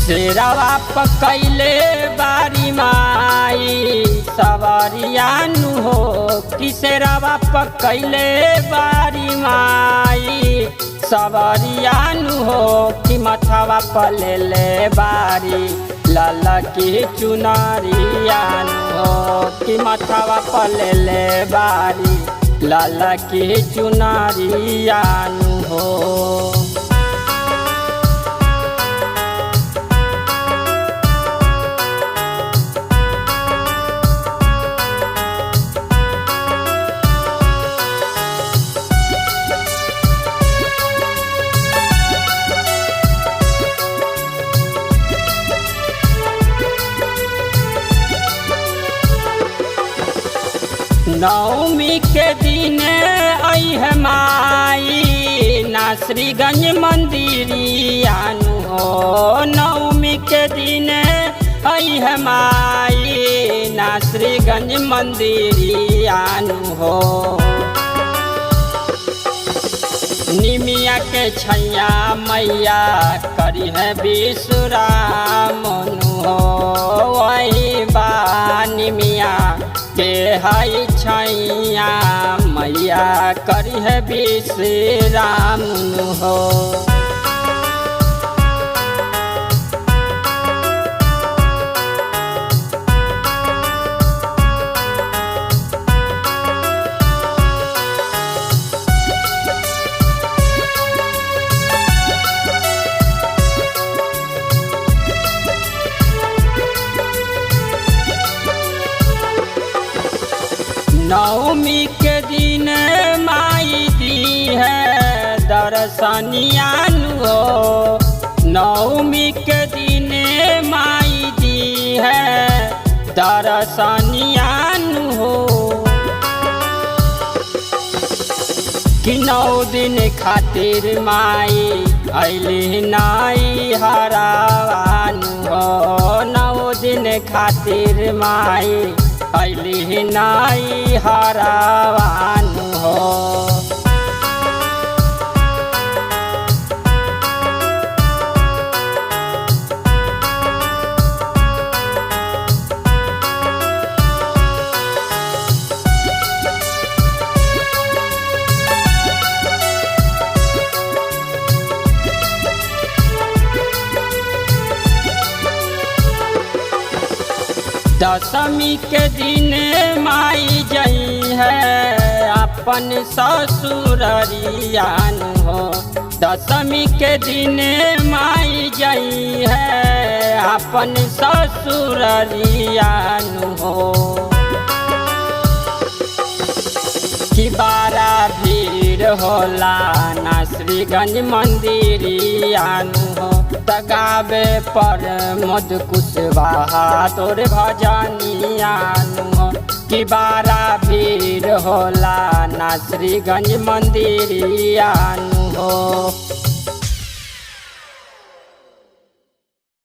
शेरवा पकैले बारी माई सवारियानु हो कि शेरवा पकैले बारी माई सवारियानु हो कि मथवा पलेले बारी लाला की चुनरियानु हो कि मथवा पलेले बारी लाला की चुनरियानु हो। नवमी के दिन आई माई नासरीगंज मंदिरियानु हो। नवमी के दिन आई माई नासरीगंज मंदिरियानु हो। निमिया के छैया मैया करी है विश्रामनु हो। वही बा निमिया के हई छैया मैया करी है विश्राम हो। नवमी के दिन माई दी है दर्शनियानु हो। नवमी के दिन माई दी है दर्शनियानु हो कि 9 दिन खातिर माई अइली नाई हरावानु हो। 9 दिन खातिर माई अइली नाई हरावानु हो। दशमी के दिन माई जई है अपन ससुररियानु हो। दशमी के दिन माई जई है अपन ससुररियानु हो कि बारा भीड़ होला नासरीगंज मंदिरियानु हो। तगावे पर मद कुशवाहा तोर भजनियानु हो कि बारा भीड़ होला नासरीगंज मंदिरियानु हो।